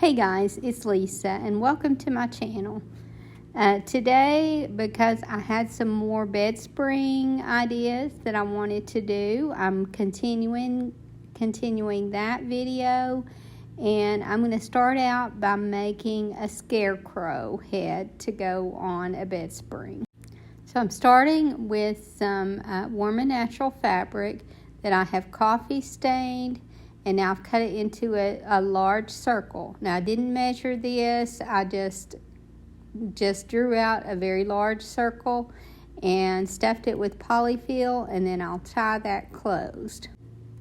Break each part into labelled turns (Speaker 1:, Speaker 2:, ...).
Speaker 1: Hey guys, it's Lisa and welcome to my channel. Today, because I had some more Bedspring ideas that I wanted to do, I'm continuing that video, and I'm going to start out by making a Scarecrow head to go on a Bedspring. So I'm starting with some warm and natural fabric that I have coffee stained. And now I've cut it into a large circle. Now I didn't measure this. I just drew out a very large circle and stuffed it with polyfill, and then I'll tie that closed.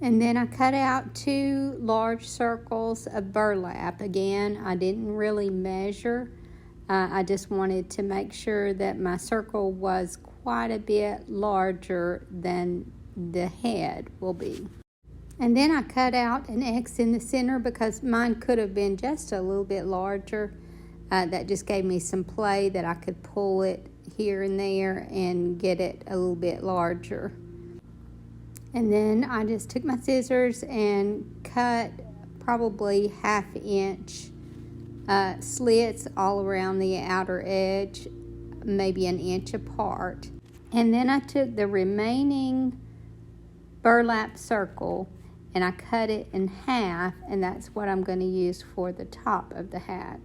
Speaker 1: And then I cut out 2 large circles of burlap. Again, I didn't really measure. I just wanted to make sure that my circle was quite a bit larger than the head will be. And then I cut out an X in the center because mine could have been just a little bit larger. That just gave me some play that I could pull it here and there and get it a little bit larger. And then I just took my scissors and cut probably 1/2 inch slits all around the outer edge, maybe 1 inch apart. And then I took the remaining burlap circle and I cut it in half, and that's what I'm going to use for the top of the hat.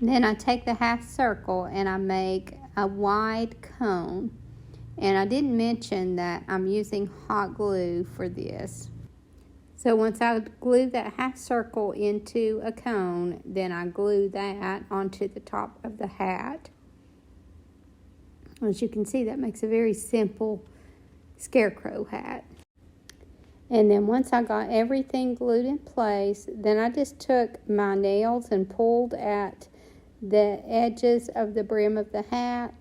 Speaker 1: And then I take the half circle and I make a wide cone. And I didn't mention that I'm using hot glue for this. So once I glue that half circle into a cone, then I glue that onto the top of the hat. As you can see, that makes a very simple Scarecrow hat. And then once I got everything glued in place, then I just took my nails and pulled at the edges of the brim of the hat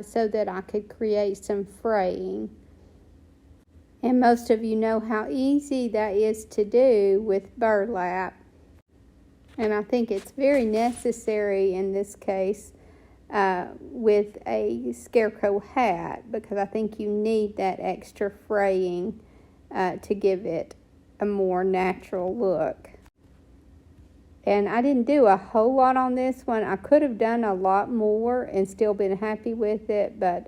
Speaker 1: so that I could create some fraying. And most of you know how easy that is to do with burlap. And I think it's very necessary in this case with a Scarecrow hat, because I think you need that extra fraying to give it a more natural look. And I didn't do a whole lot on this one. I could have done a lot more and still been happy with it, but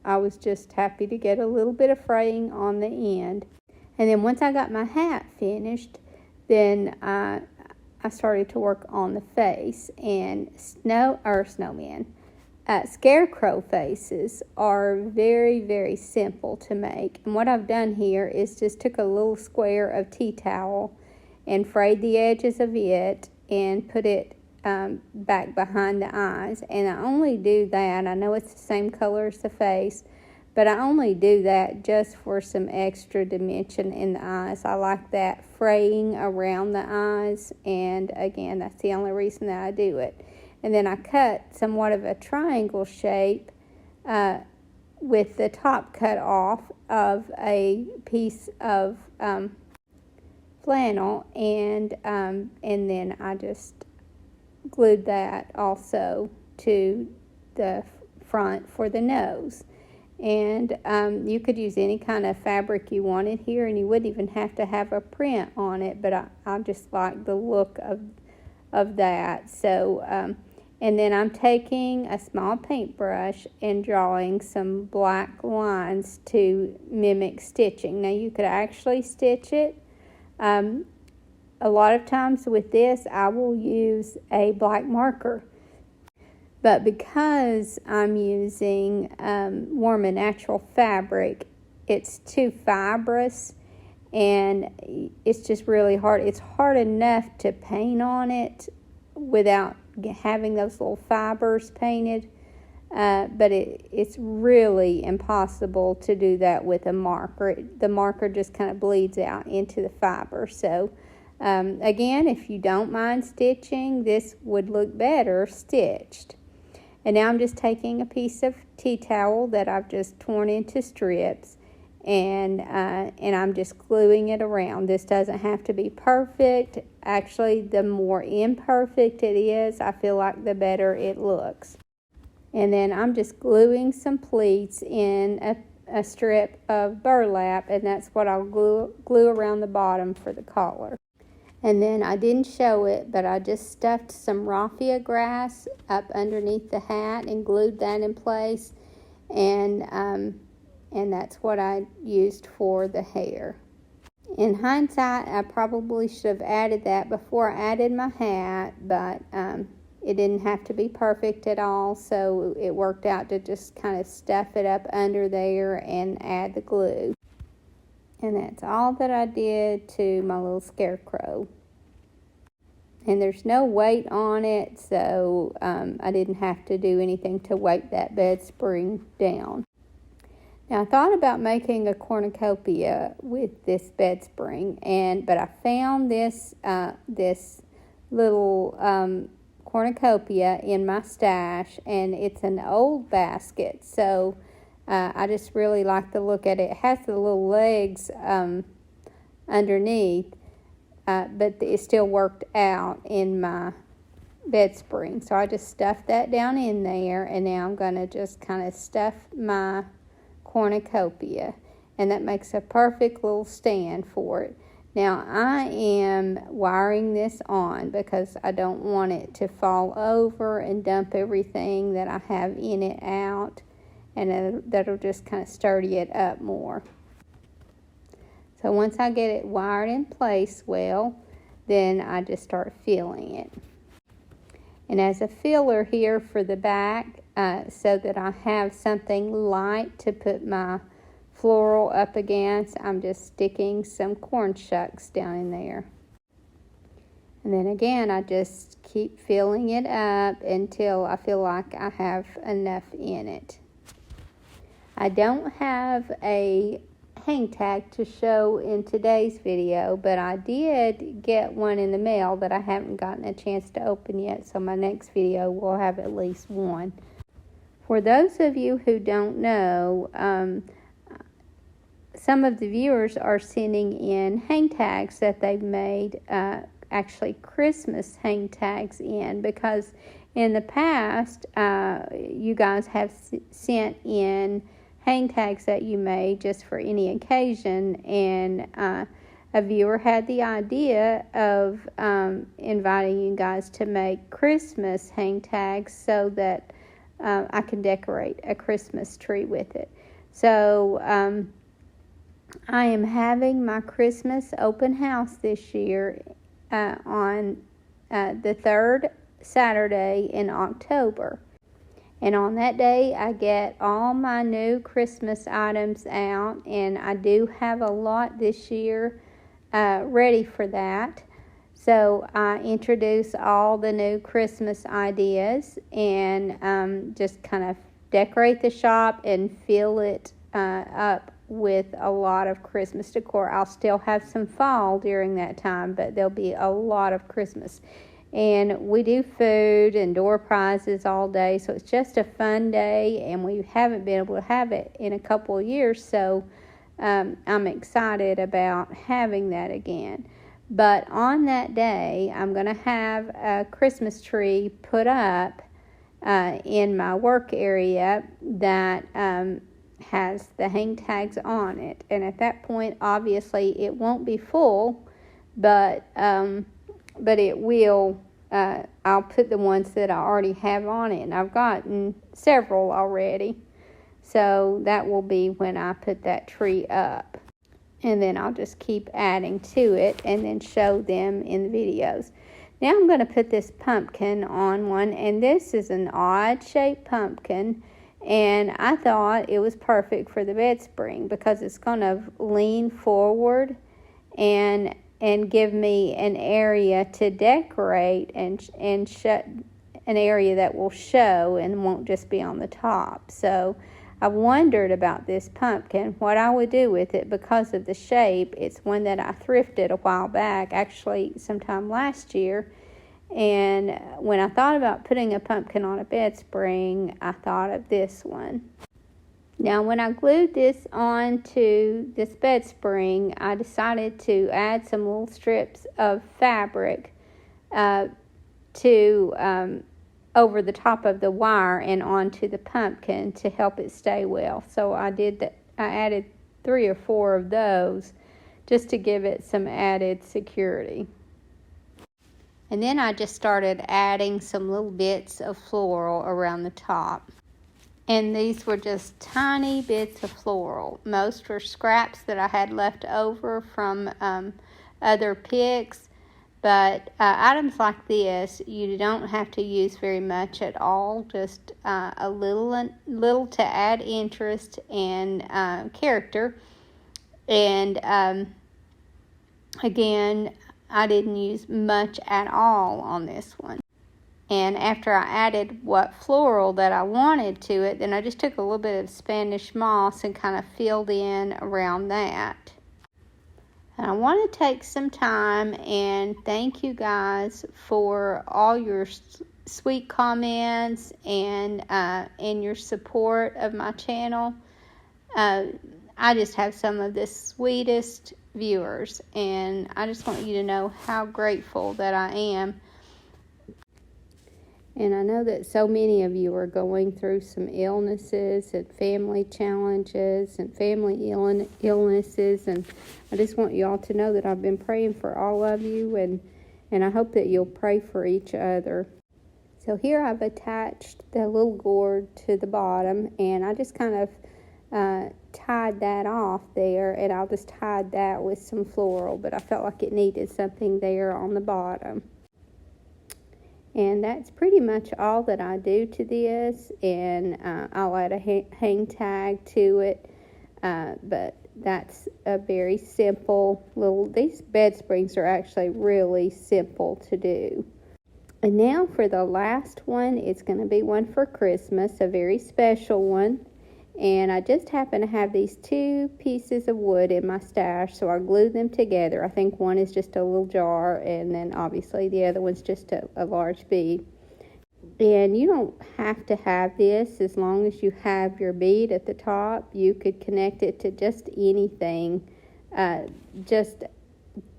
Speaker 1: I was just happy to get a little bit of fraying on the end. And then once I got my hat finished, then I started to work on the face. And Scarecrow faces are very, very simple to make. And what I've done here is just took a little square of tea towel and frayed the edges of it and put it back behind the eyes. And I only do that, I know it's the same color as the face, but I only do that just for some extra dimension in the eyes. I like that fraying around the eyes, and again, that's the only reason that I do it. And then I cut somewhat of a triangle shape with the top cut off of a piece of flannel, and then I just glued that also to the front for the nose. And you could use any kind of fabric you wanted here, and you wouldn't even have to have a print on it, but I just like the look of that. So and then I'm taking a small paintbrush and drawing some black lines to mimic stitching. Now you could actually stitch it. A lot of times with this I will use a black marker. But because I'm using warm and natural fabric, it's too fibrous and it's just really hard. It's hard enough to paint on it without having those little fibers painted, but it's really impossible to do that with a marker. The marker just kind of bleeds out into the fiber. So again, if you don't mind stitching, this would look better stitched. And now I'm just taking a piece of tea towel that I've just torn into strips, and I'm just gluing it around. This doesn't have to be perfect. Actually, the more imperfect it is, I feel like the better it looks. And then I'm just gluing some pleats in a strip of burlap, and that's what I'll glue around the bottom for the collar. And then I didn't show it, but I just stuffed some raffia grass up underneath the hat and glued that in place. And that's what I used for the hair. In hindsight, I probably should have added that before I added my hat, but it didn't have to be perfect at all, so it worked out to just kind of stuff it up under there and add the glue. And that's all that I did to my little scarecrow. And there's no weight on it, so I didn't have to do anything to weight that bed spring down. Now, I thought about making a cornucopia with this bed spring, but I found this little cornucopia in my stash, and it's an old basket, so I just really like the look at it. It has the little legs underneath, but it still worked out in my bed spring, so I just stuffed that down in there, and now I'm going to just kind of stuff my cornucopia, and that makes a perfect little stand for it. Now I am wiring this on because I don't want it to fall over and dump everything that I have in it out, and that'll just kind of sturdy it up more. So once I get it wired in place well, then I just start filling it. And as a filler here for the back, so that I have something light to put my floral up against, I'm just sticking some corn shucks down in there. And then again, I just keep filling it up until I feel like I have enough in it. I don't have a hang tag to show in today's video, but I did get one in the mail that I haven't gotten a chance to open yet, so my next video will have at least one. For those of you who don't know, some of the viewers are sending in hang tags that they've made, actually Christmas hang tags in, because in the past, you guys have sent in hang tags that you made just for any occasion, and a viewer had the idea of inviting you guys to make Christmas hang tags so that I can decorate a Christmas tree with it. So I am having my Christmas open house this year on the third Saturday in October. And on that day, I get all my new Christmas items out, and I do have a lot this year ready for that. So I introduce all the new Christmas ideas and just kind of decorate the shop and fill it up with a lot of Christmas decor. I'll still have some fall during that time, but there'll be a lot of Christmas. And we do food and door prizes all day, so it's just a fun day, and we haven't been able to have it in a couple of years, so I'm excited about having that again. But on that day, I'm going to have a Christmas tree put up in my work area that has the hang tags on it. And at that point, obviously, it won't be full, but it will. I'll put the ones that I already have on it, and I've gotten several already. So that will be when I put that tree up. And then I'll just keep adding to it and then show them in the videos. Now I'm going to put this pumpkin on one, and this is an odd-shaped pumpkin, and I thought it was perfect for the bed spring because it's going to lean forward and give me an area to decorate and shut an area that will show and won't just be on the top. So I wondered about this pumpkin, what I would do with it because of the shape. It's one that I thrifted a while back, actually sometime last year. And when I thought about putting a pumpkin on a bed spring, I thought of this one. Now, when I glued this onto this bed spring, I decided to add some little strips of fabric to over the top of the wire and onto the pumpkin to help it stay well. So I did that. I added 3 or 4 of those just to give it some added security. And then I just started adding some little bits of floral around the top. And these were just tiny bits of floral. Most were scraps that I had left over from other picks. But items like this, you don't have to use very much at all. Just a little to add interest and character. And again, I didn't use much at all on this one. And after I added what floral that I wanted to it, then I just took a little bit of Spanish moss and kind of filled in around that. And I want to take some time and thank you guys for all your sweet comments and your support of my channel. I just have some of the sweetest viewers, and I just want you to know how grateful that I am. And I know that so many of you are going through some illnesses and family challenges and family illnesses. And I just want you all to know that I've been praying for all of you. And I hope that you'll pray for each other. So here I've attached the little gourd to the bottom. And I just kind of tied that off there. And I'll just hide that with some floral. But I felt like it needed something there on the bottom. And that's pretty much all that I do to this, and I'll add a hang tag to it, but that's a very simple little, these Bedsprings are actually really simple to do. And now for the last one, it's going to be one for Christmas, a very special one. And I just happen to have these two pieces of wood in my stash, so I glued them together. I think one is just a little jar, and then obviously the other one's just a large bead. And you don't have to have this as long as you have your bead at the top. You could connect it to just anything, just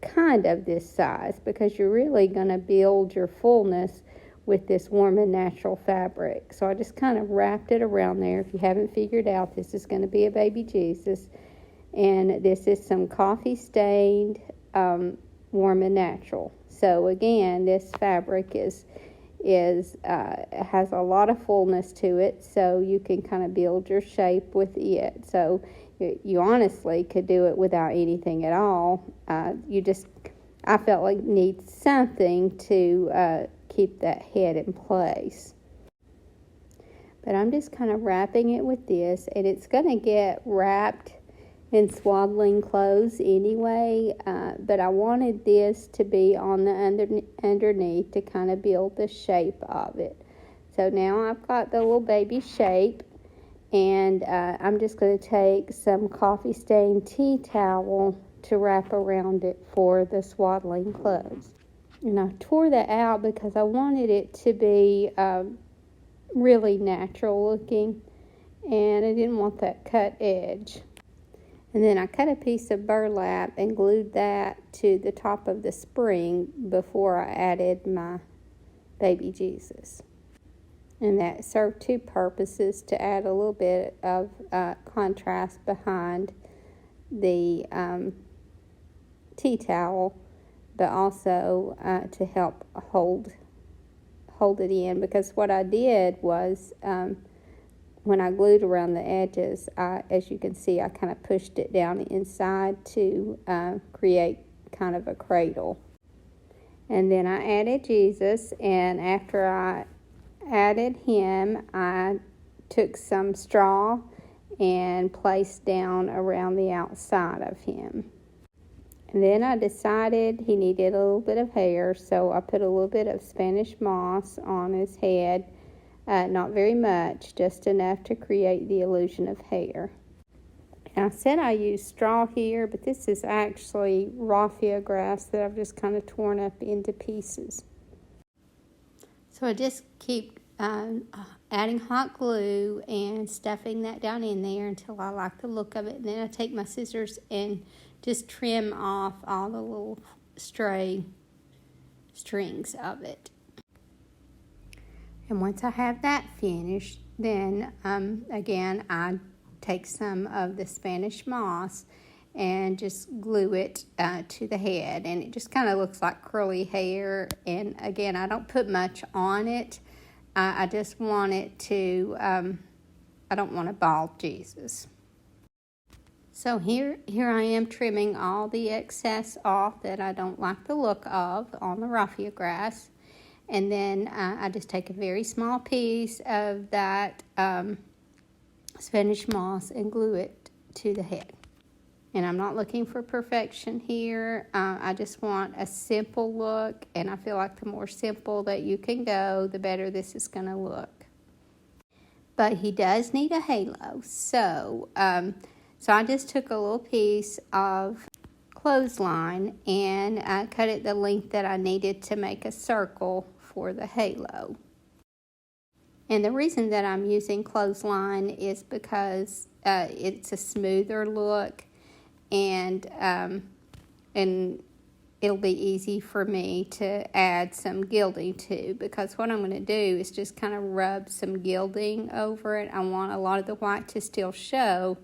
Speaker 1: kind of this size, because you're really going to build your fullness with this warm and natural fabric. So I just kind of wrapped it around there. If you haven't figured out, this is going to be a baby Jesus. And this is some coffee stained warm and natural. So again, this fabric has a lot of fullness to it, so you can kind of build your shape with it. So you honestly could do it without anything at all. I felt like you need something to keep that head in place. But I'm just kind of wrapping it with this, and it's going to get wrapped in swaddling clothes anyway, but I wanted this to be on the underneath to kind of build the shape of it. So now I've got the little baby shape, and I'm just going to take some coffee stained tea towel to wrap around it for the swaddling clothes. And I tore that out because I wanted it to be really natural looking, and I didn't want that cut edge. And then I cut a piece of burlap and glued that to the top of the spring before I added my baby Jesus. And that served two purposes: to add a little bit of contrast behind the tea towel, but also to help hold it in. Because what I did was, when I glued around the edges, as you can see, I kind of pushed it down inside to create kind of a cradle. And then I added Jesus, and after I added him, I took some straw and placed down around the outside of him. And then I decided he needed a little bit of hair, so I put a little bit of Spanish moss on his head. Not very much, just enough to create the illusion of hair. And I said I used straw here, but this is actually raffia grass that I've just kind of torn up into pieces. So I just keep adding hot glue and stuffing that down in there until I like the look of it. And then I take my scissors and just trim off all the little stray strings of it. And once I have that finished, then again I take some of the Spanish moss and just glue it to the head. And it just kind of looks like curly hair. And again, I don't put much on it. I just want it to, I don't want a bald Jesus. So here I am trimming all the excess off that I don't like the look of on the raffia grass. And then I just take a very small piece of that Spanish moss and glue it to the head. And I'm not looking for perfection here. I just want a simple look, and I feel like the more simple that you can go, the better this is going to look. But he does need a halo. So I just took a little piece of clothesline and I cut it the length that I needed to make a circle for the halo. And the reason that I'm using clothesline is because it's a smoother look, and it'll be easy for me to add some gilding to, because what I'm going to do is just kind of rub some gilding over it. I want a lot of the white to still show,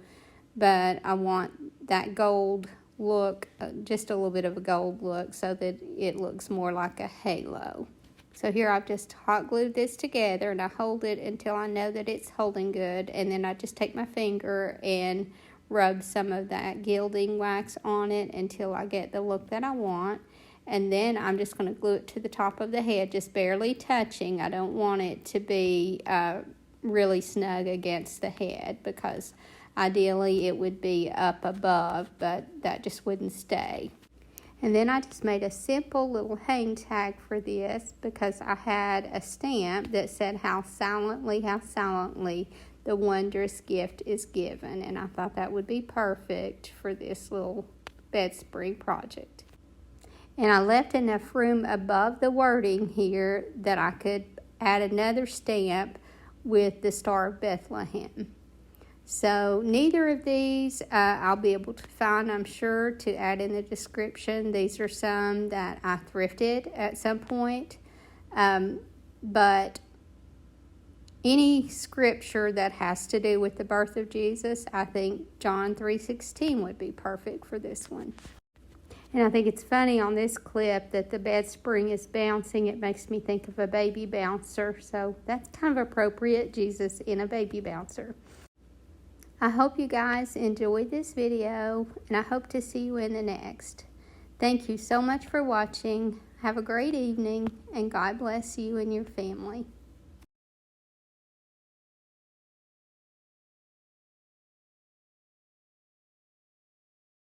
Speaker 1: but I want that gold look, just a little bit of a gold look, so that it looks more like a halo. So here I've just hot glued this together, and I hold it until I know that it's holding good, and then I just take my finger and rub some of that gilding wax on it until I get the look that I want. And then I'm just going to glue it to the top of the head, just barely touching. I don't want it to be really snug against the head, because ideally it would be up above, but that just wouldn't stay. And then I just made a simple little hang tag for this, because I had a stamp that said how silently the wondrous gift is given. And I thought that would be perfect for this little bedspring project. And I left enough room above the wording here that I could add another stamp with the Star of Bethlehem. So neither of these I'll be able to find, I'm sure, to add in the description. These are some that I thrifted at some point. But any scripture that has to do with the birth of Jesus, I think John 3:16 would be perfect for this one. And I think it's funny on this clip that the bed spring is bouncing. It makes me think of a baby bouncer. So that's kind of appropriate, Jesus in a baby bouncer. I hope you guys enjoyed this video, and I hope to see you in the next. Thank you so much for watching. Have a great evening, and God bless you and your family.